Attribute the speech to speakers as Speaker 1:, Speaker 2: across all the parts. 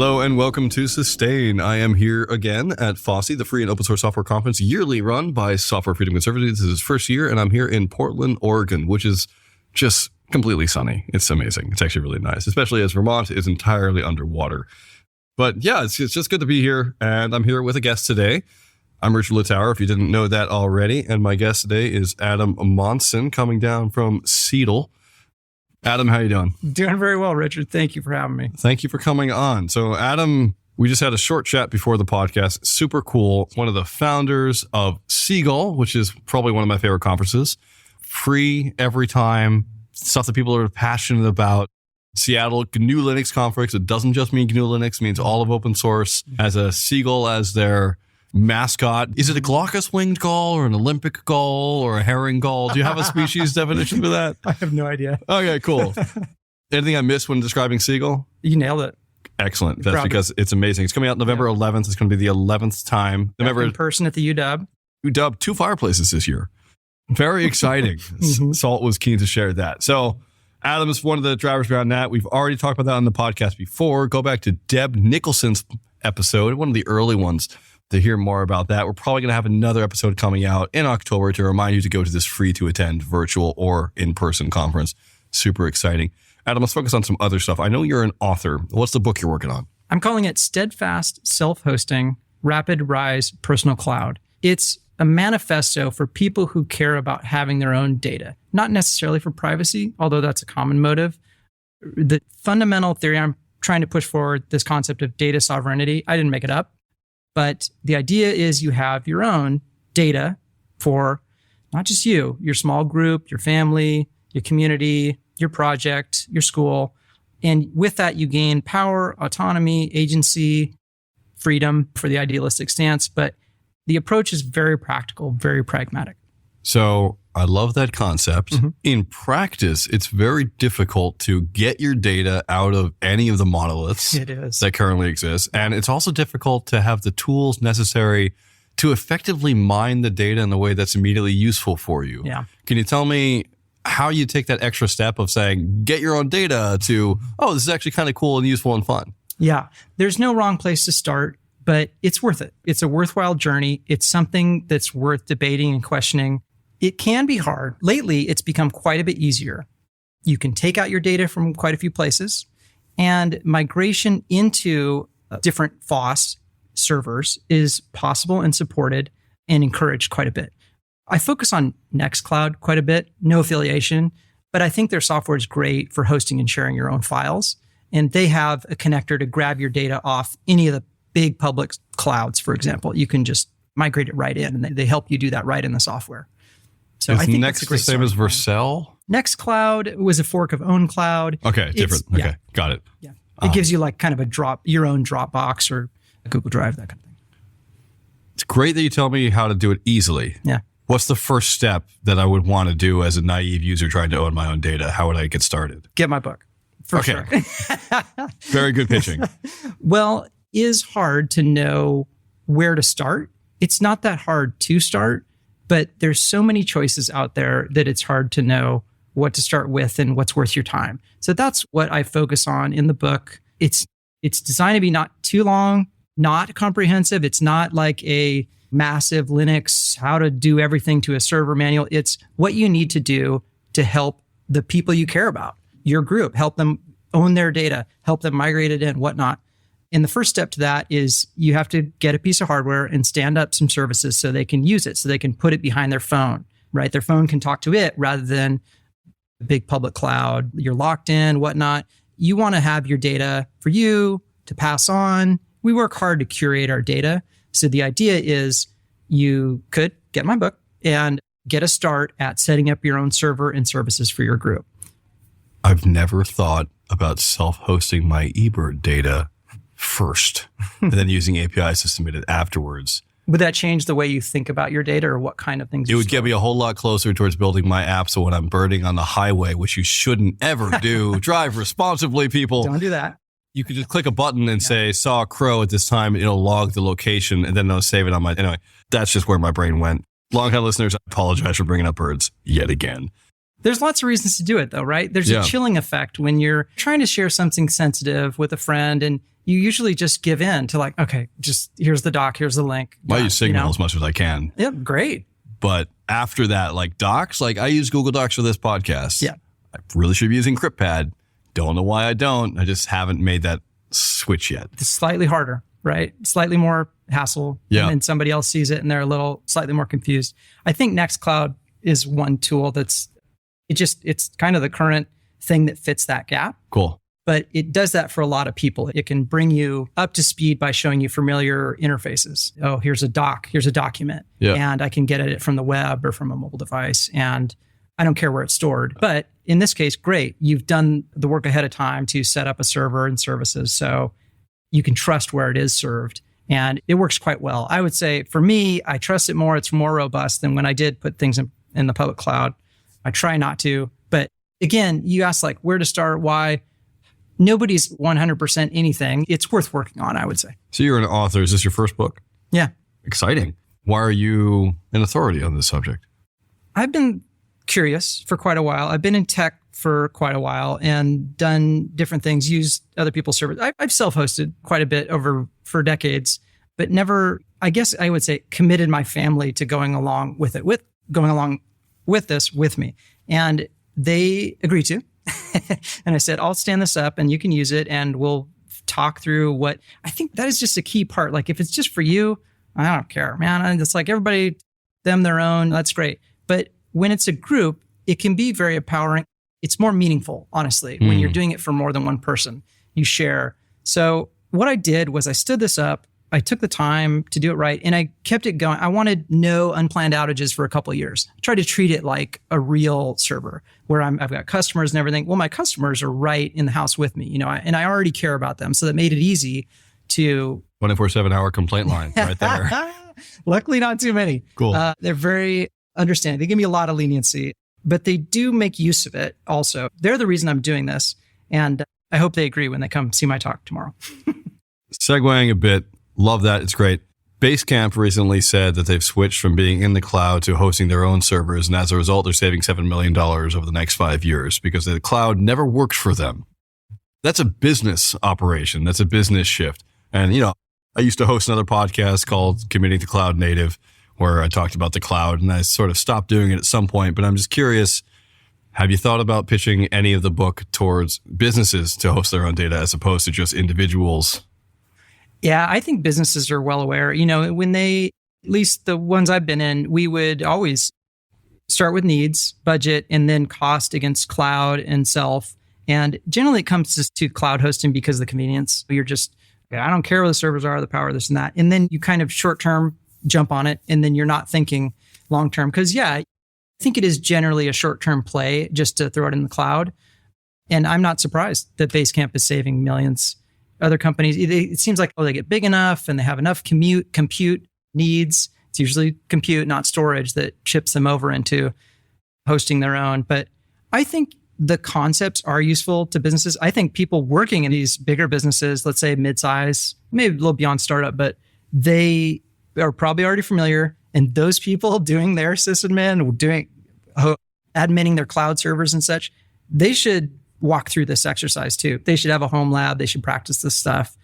Speaker 1: Hello and welcome to Sustain. I am here again at FOSSY, the free and open source software conference yearly run by Software Freedom Conservancy. This is his first year, and I'm here in Portland, Oregon, which is just completely sunny. It's amazing. It's actually really nice, especially as Vermont is entirely underwater. But yeah, it's just good to be here, and I'm here with a guest today. I'm Richard Littauer, if you didn't know that already, and my guest today is Adam Monsen, coming down from Seattle. Adam, how you doing?
Speaker 2: Doing very well, Richard. Thank you for having me.
Speaker 1: Thank you for coming on. So Adam, we just had a short chat before the podcast. Super cool. One of the founders of Seagull, which is probably one of my favorite conferences. Free every time. Stuff that people are passionate about. Seattle GNU Linux conference. It doesn't just mean GNU Linux. It means all of open source. As a seagull as their mascot. Is it a glaucous winged gull or an Olympic gull or a herring gull? Do you have a species definition for that?
Speaker 2: I have no idea.
Speaker 1: Okay, cool. Anything I missed when describing Seagull?
Speaker 2: You nailed it.
Speaker 1: Excellent. That's because it's amazing. It's coming out November 11th. It's going to be the 11th time.
Speaker 2: In person at the UW.
Speaker 1: UW, 2 fireplaces this year. Very exciting. Salt was keen to share that. So Adam is one of the drivers behind that. We've already talked about that on the podcast before. Go back to Deb Nicholson's episode, one of the early ones, to hear more about that. We're probably going to have another episode coming out in October to remind you to go to this free to attend virtual or in-person conference. Super exciting. Adam, let's focus on some other stuff. I know you're an author. What's the book you're working on?
Speaker 2: I'm calling it Steadfast Self-Hosting, Rapid Rise Personal Cloud. It's a manifesto for people who care about having their own data, not necessarily for privacy, although that's a common motive. The fundamental theory I'm trying to push forward, this concept of data sovereignty, I didn't make it up. But the idea is you have your own data for not just you, your small group, your family, your community, your project, your school. And with that, you gain power, autonomy, agency, freedom for the idealistic stance. But the approach is very practical, very pragmatic.
Speaker 1: So I love that concept. In practice, it's very difficult to get your data out of any of the monoliths that currently exist. And it's also difficult to have the tools necessary to effectively mine the data in a way that's immediately useful for you.
Speaker 2: Yeah.
Speaker 1: Can you tell me how you take that extra step of saying, get your own data to, oh, this is actually kind of cool and useful and fun?
Speaker 2: Yeah. There's no wrong place to start, but it's worth it. It's a worthwhile journey. It's something that's worth debating and questioning. It can be hard. Lately, it's become quite a bit easier. You can take out your data from quite a few places, and migration into different FOSS servers is possible and supported and encouraged quite a bit. I focus on Nextcloud quite a bit, no affiliation, but I think their software is great for hosting and sharing your own files. And they have a connector to grab your data off any of the big public clouds, for example. You can just migrate it right in, and they help you do that right in the software. So I think
Speaker 1: Next the same as Vercel?
Speaker 2: Nextcloud was a fork of OwnCloud.
Speaker 1: Okay, different. Okay, got it.
Speaker 2: Yeah, it gives you like kind of your own Dropbox or Google Drive, that kind of thing.
Speaker 1: It's great that you tell me how to do it easily.
Speaker 2: Yeah.
Speaker 1: What's the first step that I would want to do as a naive user trying to own my own data? How would I get started?
Speaker 2: Get my book, for sure.
Speaker 1: Very good pitching.
Speaker 2: Well, it is hard to know where to start. It's not that hard to start. But there's so many choices out there that it's hard to know what to start with and what's worth your time. So that's what I focus on in the book. It's designed to be not too long, not comprehensive. It's not like a massive Linux, how to do everything to a server manual. It's what you need to do to help the people you care about, your group, help them own their data, help them migrate it in, whatnot. And the first step to that is you have to get a piece of hardware and stand up some services so they can use it, so they can put it behind their phone, right? Their phone can talk to it rather than a big public cloud. You're locked in, whatnot. You want to have your data for you to pass on. We work hard to curate our data. So the idea is you could get my book and get a start at setting up your own server and services for your group.
Speaker 1: I've never thought about self-hosting my eBird data first and then using APIs to submit it afterwards.
Speaker 2: Would that change the way you think about your data or what kind of things?
Speaker 1: It would get me a whole lot closer towards building my app. So when I'm birding on the highway, which you shouldn't ever do, drive responsibly, people.
Speaker 2: Don't do that.
Speaker 1: You could just click a button and say, saw a crow at this time. It'll log the location and then it'll save it on my, anyway, that's just where my brain went. Long-time listeners, I apologize for bringing up birds yet again.
Speaker 2: There's lots of reasons to do it though, right? There's a chilling effect when you're trying to share something sensitive with a friend and you usually just give in to like, okay, just here's the doc, here's the link.
Speaker 1: I use Signal as much as I can.
Speaker 2: Yep, great.
Speaker 1: But after that, like Docs, like I use Google Docs for this podcast.
Speaker 2: Yeah.
Speaker 1: I really should be using CryptPad. Don't know why I don't. I just haven't made that switch yet.
Speaker 2: It's slightly harder, right? Slightly more hassle.
Speaker 1: Yeah.
Speaker 2: And then somebody else sees it and they're a little slightly more confused. I think Nextcloud is one tool it's kind of the current thing that fits that gap.
Speaker 1: Cool.
Speaker 2: But it does that for a lot of people. It can bring you up to speed by showing you familiar interfaces. Oh, here's a doc, here's a document.
Speaker 1: Yeah.
Speaker 2: And I can get at it from the web or from a mobile device. And I don't care where it's stored. But in this case, great. You've done the work ahead of time to set up a server and services. So you can trust where it is served. And it works quite well. I would say for me, I trust it more. It's more robust than when I did put things in the public cloud. I try not to. But again, you ask like where to start, why. Nobody's 100% anything. It's worth working on, I would say.
Speaker 1: So you're an author. Is this your first book?
Speaker 2: Yeah.
Speaker 1: Exciting. Why are you an authority on this subject?
Speaker 2: I've been curious for quite a while. I've been in tech for quite a while and done different things, used other people's servers. I've self-hosted quite a bit for decades, but never, I guess I would say, committed my family to going along with this with me. And they agreed to. And I said, I'll stand this up and you can use it and we'll talk through what I think that is just a key part. Like if it's just for you, I don't care, man. It's like everybody, them their own. That's great. But when it's a group, it can be very empowering. It's more meaningful, honestly, when you're doing it for more than one person. You share. So what I did was I stood this up. I took the time to do it right and I kept it going. I wanted no unplanned outages for a couple of years. I tried to treat it like a real server where I've got customers and everything. Well, my customers are right in the house with me, and I already care about them. So that made it easy to
Speaker 1: 24/7 hour complaint line right there.
Speaker 2: Luckily, not too many.
Speaker 1: Cool.
Speaker 2: They're very understanding. They give me a lot of leniency, but they do make use of it also. They're the reason I'm doing this. And I hope they agree when they come see my talk tomorrow.
Speaker 1: Segueing a bit. Love that. It's great. Basecamp recently said that they've switched from being in the cloud to hosting their own servers. And as a result, they're saving $7 million over the next 5 years because the cloud never works for them. That's a business operation. That's a business shift. And, I used to host another podcast called Committing to Cloud Native where I talked about the cloud and I sort of stopped doing it at some point. But I'm just curious, have you thought about pitching any of the book towards businesses to host their own data as opposed to just individuals?
Speaker 2: Yeah, I think businesses are well aware. When at least the ones I've been in, we would always start with needs, budget, and then cost against cloud and self. And generally it comes to cloud hosting because of the convenience. You're just, I don't care where the servers are, the power, this and that. And then you kind of short-term jump on it. And then you're not thinking long-term. Because I think it is generally a short-term play just to throw it in the cloud. And I'm not surprised that Basecamp is saving millions. Other companies, it seems like, they get big enough and they have enough compute needs. It's usually compute, not storage, that ships them over into hosting their own. But I think the concepts are useful to businesses. I think people working in these bigger businesses, let's say mid-size, maybe a little beyond startup, but they are probably already familiar. And those people doing their sysadmin, adminning their cloud servers and such, they should walk through this exercise too. They should have a home lab. They should practice this stuff.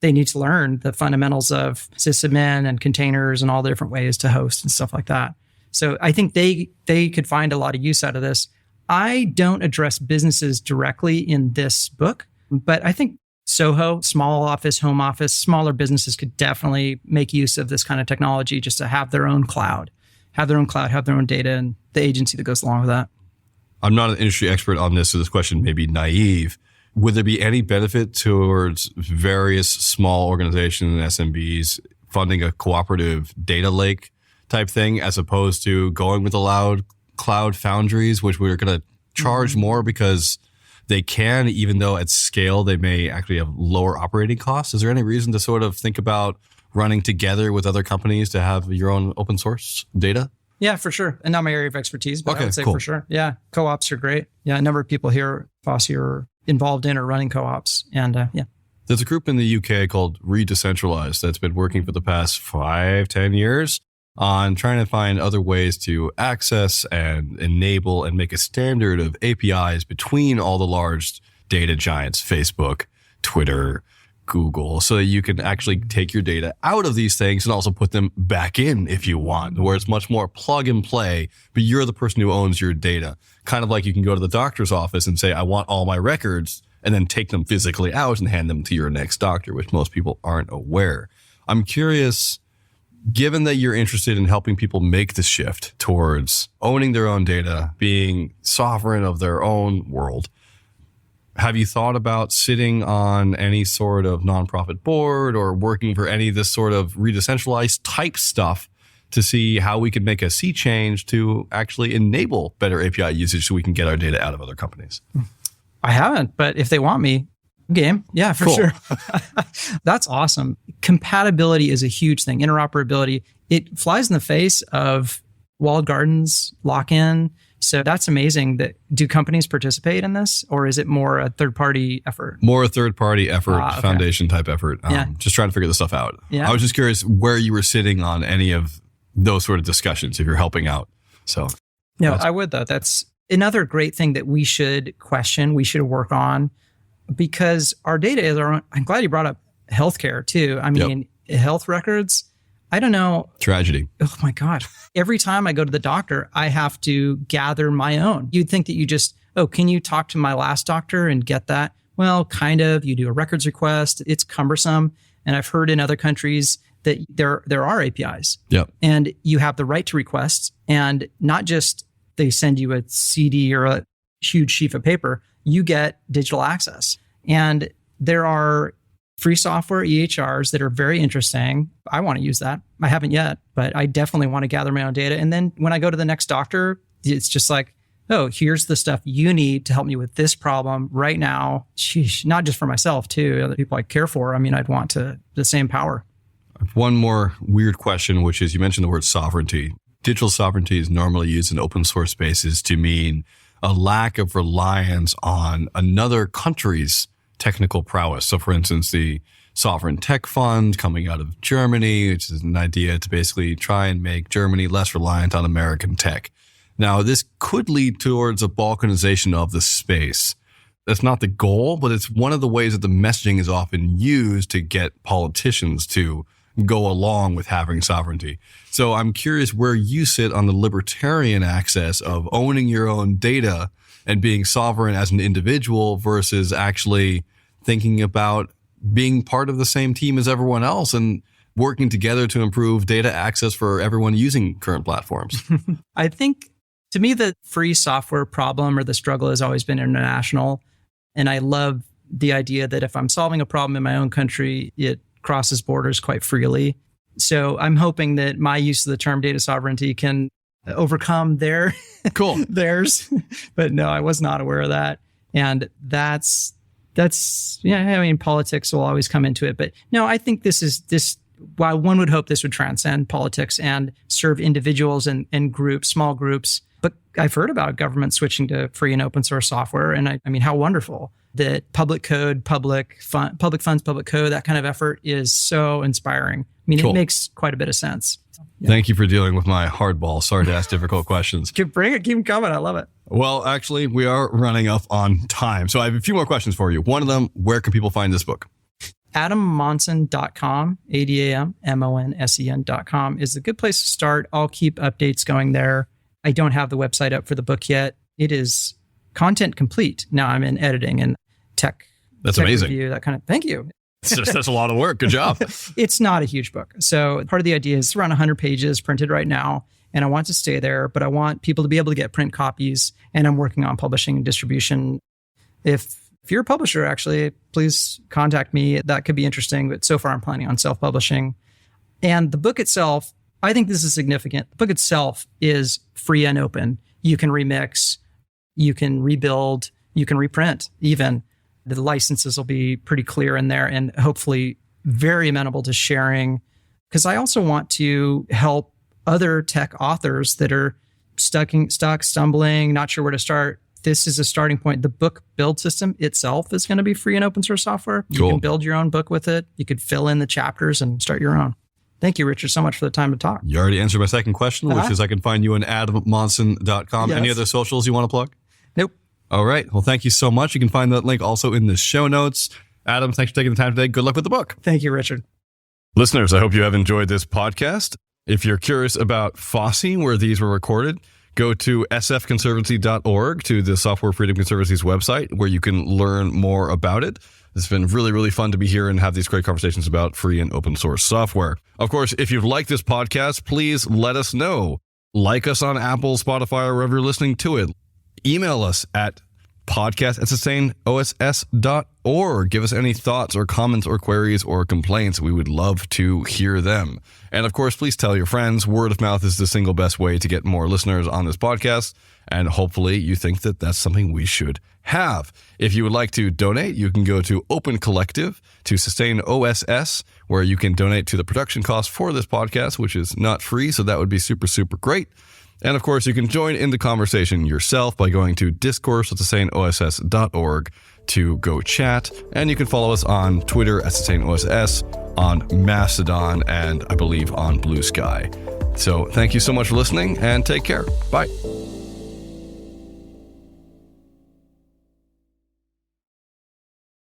Speaker 2: They need to learn the fundamentals of sysadmin and containers and all the different ways to host and stuff like that. So I think they could find a lot of use out of this. I don't address businesses directly in this book, but I think Soho, small office, home office, smaller businesses could definitely make use of this kind of technology just to have their own cloud, have their own data and the agency that goes along with that.
Speaker 1: I'm not an industry expert on this, so this question may be naive. Would there be any benefit towards various small organizations and SMBs funding a cooperative data lake type thing as opposed to going with the loud cloud foundries, which we're going to charge more because they can, even though at scale they may actually have lower operating costs? Is there any reason to sort of think about running together with other companies to have your own open source data?
Speaker 2: Yeah, for sure. And not my area of expertise, but
Speaker 1: okay,
Speaker 2: I would say
Speaker 1: cool.
Speaker 2: For sure. Yeah, co-ops are great. Yeah, a number of people here at FOSSY are involved in or running co-ops. And yeah.
Speaker 1: There's a group in the UK called Redecentralized that's been working for the past 5-10 years on trying to find other ways to access and enable and make a standard of APIs between all the large data giants, Facebook, Twitter, Google so that you can actually take your data out of these things and also put them back in if you want, where it's much more plug and play, but you're the person who owns your data. Kind of like you can go to the doctor's office and say, I want all my records, and then take them physically out and hand them to your next doctor, which most people aren't aware. I'm curious, given that you're interested in helping people make the shift towards owning their own data, being sovereign of their own world, have you thought about sitting on any sort of nonprofit board or working for any of this sort of redecentralized type stuff to see how we could make a sea change to actually enable better API usage so we can get our data out of other companies?
Speaker 2: I haven't, but if they want me, game. Yeah, for sure. That's awesome. Compatibility is a huge thing. Interoperability, it flies in the face of walled gardens, lock-in. So that's amazing. Do companies participate in this, or is it more a third-party effort?
Speaker 1: More a third-party effort,
Speaker 2: okay.
Speaker 1: Foundation type effort. Just trying to figure this stuff out.
Speaker 2: Yeah.
Speaker 1: I was just curious where you were sitting on any of those sort of discussions if you're helping out. So,
Speaker 2: no, I would though. That's another great thing that we should question, we should work on, because our data is our own. I'm glad you brought up healthcare too. I mean, health records, I don't know.
Speaker 1: Tragedy.
Speaker 2: Oh my God. Every time I go to the doctor, I have to gather my own. You'd think that you just, can you talk to my last doctor and get that? Well, kind of. You do a records request. It's cumbersome. And I've heard in other countries that there are APIs.
Speaker 1: Yep.
Speaker 2: And you have the right to request. And not just they send you a CD or a huge sheet of paper, you get digital access. And there are free software EHRs that are very interesting. I want to use that. I haven't yet, but I definitely want to gather my own data. And then when I go to the next doctor, it's just like, here's the stuff you need to help me with this problem right now. Sheesh, not just for myself too, other people I care for. I mean, I'd want the same power.
Speaker 1: One more weird question, which is you mentioned the word sovereignty. Digital sovereignty is normally used in open source spaces to mean a lack of reliance on another country's technical prowess. So for instance, the Sovereign Tech Fund coming out of Germany, which is an idea to basically try and make Germany less reliant on American tech. Now, this could lead towards a balkanization of the space. That's not the goal, but it's one of the ways that the messaging is often used to get politicians to go along with having sovereignty. So I'm curious where you sit on the libertarian access of owning your own data and being sovereign as an individual versus actually thinking about being part of the same team as everyone else and working together to improve data access for everyone using current platforms.
Speaker 2: I think, to me, the free software problem or the struggle has always been international. And I love the idea that if I'm solving a problem in my own country, it crosses borders quite freely. So I'm hoping that my use of the term data sovereignty can overcome theirs. But no, I was not aware of that. And that's I mean, politics will always come into it. But no, I think while one would hope this would transcend politics and serve individuals and groups, small groups. But I've heard about government switching to free and open source software. And I mean, how wonderful that public code, public funds, public code, that kind of effort is so inspiring. I mean, It makes quite a bit of sense.
Speaker 1: Yeah. Thank you for dealing with my hardball. Sorry to ask difficult questions.
Speaker 2: Bring it. Keep them coming. I love it.
Speaker 1: Well, actually, we are running up on time. So I have a few more questions for you. One of them, where can people find this book? AdamMonsen.com, AdamMonsen.com is a good place to start. I'll keep updates going there. I don't have the website up for the book yet. It is content complete. Now I'm in editing and tech. That's amazing.
Speaker 2: Review, that kind of. Thank you.
Speaker 1: That's a lot of work. Good job.
Speaker 2: It's not a huge book. So part of the idea is around 100 pages printed right now. And I want to stay there, but I want people to be able to get print copies. And I'm working on publishing and distribution. If you're a publisher, actually, please contact me. That could be interesting. But so far, I'm planning on self-publishing. And the book itself, I think this is significant. The book itself is free and open. You can remix, you can rebuild, you can reprint even. The licenses will be pretty clear in there and hopefully very amenable to sharing. Because I also want to help other tech authors that are stuck, stumbling, not sure where to start. This is a starting point. The book build system itself is going to be free and open source software. You can build your own book with it. You could fill in the chapters and start your own. Thank you, Richard, so much for the time to talk.
Speaker 1: You already answered my second question, which is I can find you on AdamMonsen.com. Yes. Any other socials you want to plug?
Speaker 2: Nope.
Speaker 1: All right. Well, thank you so much. You can find that link also in the show notes. Adam, thanks for taking the time today. Good luck with the book.
Speaker 2: Thank you, Richard.
Speaker 1: Listeners, I hope you have enjoyed this podcast. If you're curious about FOSSY, where these were recorded, go to sfconservancy.org, to the Software Freedom Conservancy's website, where you can learn more about it. It's been really, really fun to be here and have these great conversations about free and open source software. Of course, if you've liked this podcast, please let us know. Like us on Apple, Spotify, or wherever you're listening to it. Email us at podcast@sustainoss.org. Give us any thoughts or comments or queries or complaints. We would love to hear them. And of course, please tell your friends. Word of mouth is the single best way to get more listeners on this podcast. And hopefully you think that that's something we should have. If you would like to donate, you can go to Open Collective to Sustain OSS, where you can donate to the production costs for this podcast, which is not free. So that would be super, super great. And of course, you can join in the conversation yourself by going to discourse@sustainoss.org to go chat. And you can follow us on Twitter @sustainoss, on Mastodon, and I believe on Blue Sky. So thank you so much for listening and take care. Bye.